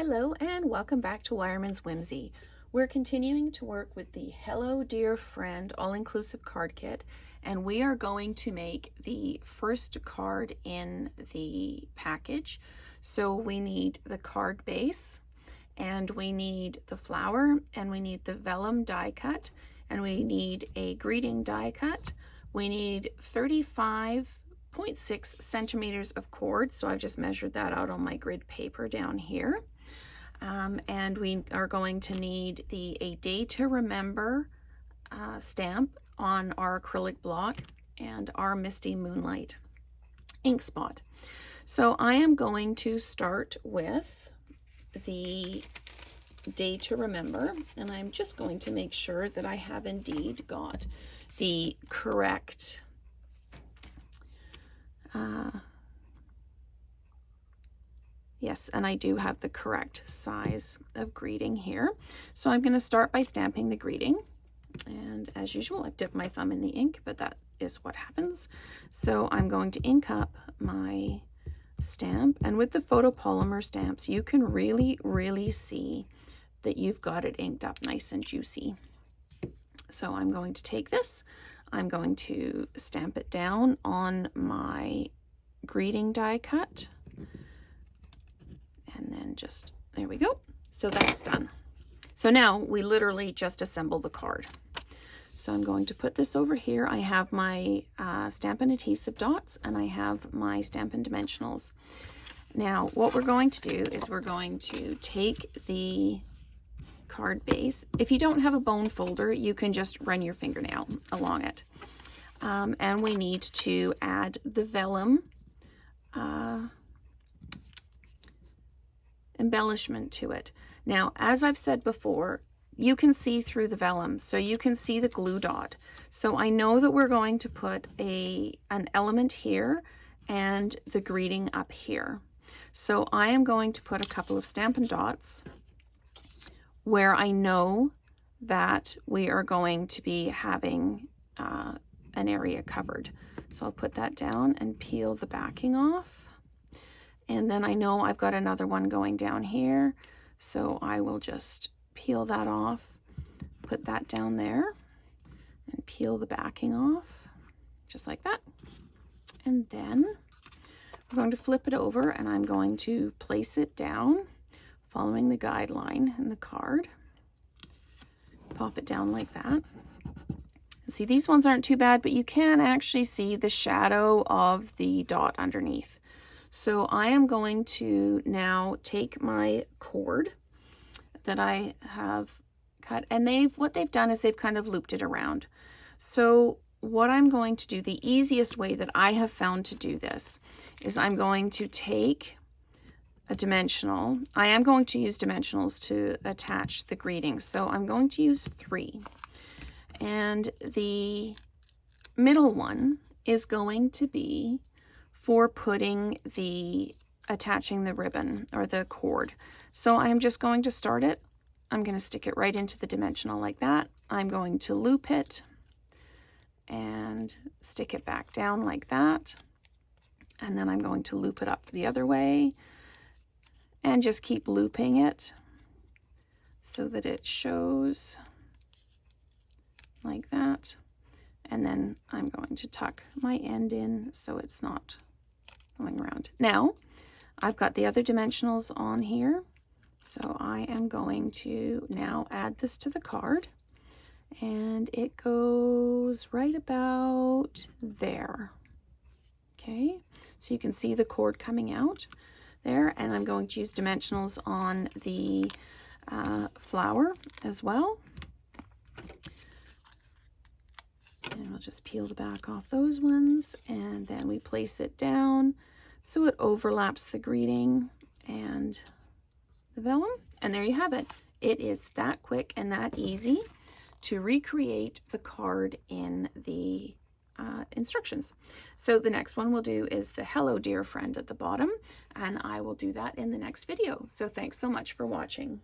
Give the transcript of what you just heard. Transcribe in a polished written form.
Hello and welcome back to Wireman's Whimsy. We're continuing to work with the Hello Dear Friend all-inclusive card kit, and we are going to make the first card in the package. So we need the card base, and we need the flower, and we need the vellum die cut, and we need a greeting die cut. We need 35.6 centimeters of cord, so I've just measured that out on my grid paper down here. And we are going to need A Day to Remember stamp on our acrylic block and our Misty Moonlight ink spot. So I am going to start with the Day to Remember, and I'm just going to make sure that I have indeed got the correct yes, and I do have the correct size of greeting here. So I'm going to start by stamping the greeting. And as usual, I've dipped my thumb in the ink, but that is what happens. So I'm going to ink up my stamp. And with the photopolymer stamps, you can really see that you've got it inked up nice and juicy. So I'm going to take this. I'm going to stamp it down on my greeting die cut. And then just, there we go. So that's done. So now we literally just assemble the card. So I'm going to put this over here. I have my Stampin' Adhesive dots, and I have my Stampin' Dimensionals. Now what we're going to do is we're going to take the card base. If you don't have a bone folder, you can just run your fingernail along it. And we need to add the vellum embellishment to it. Now, as I've said before, you can see through the vellum, so you can see the glue dot. So I know that we're going to put an element here and the greeting up here. So I am going to put a couple of Stampin' Dots where I know that we are going to be having an area covered. So I'll put that down and peel the backing off. And then I know I've got another one going down here, so I will just peel that off, put that down there, and peel the backing off, just like that. And then we're going to flip it over, and I'm going to place it down, following the guideline in the card. Pop it down like that. And see, these ones aren't too bad, but you can actually see the shadow of the dot underneath. So I am going to now take my cord that I have cut, and what they've done is they've kind of looped it around. So what I'm going to do, the easiest way that I have found to do this, is I'm going to take a dimensional. I am going to use dimensionals to attach the greeting, so I'm going to use 3. And the middle one is going to be for putting attaching the ribbon or the cord. So I'm just going to start it. I'm going to stick it right into the dimensional like that. I'm going to loop it and stick it back down like that. And then I'm going to loop it up the other way and just keep looping it so that it shows like that. And then I'm going to tuck my end in so it's not going around. Now I've got the other dimensionals on here, so I am going to now add this to the card, and it goes right about there. Okay, so you can see the cord coming out there, and I'm going to use dimensionals on the flower as well. And we'll just peel the back off those ones, and then we place it down so it overlaps the greeting and the vellum. And there you have it. It is that quick and that easy to recreate the card in the instructions. So the next one we'll do is the Hello Dear Friend at the bottom, and I will do that in the next video. So thanks so much for watching.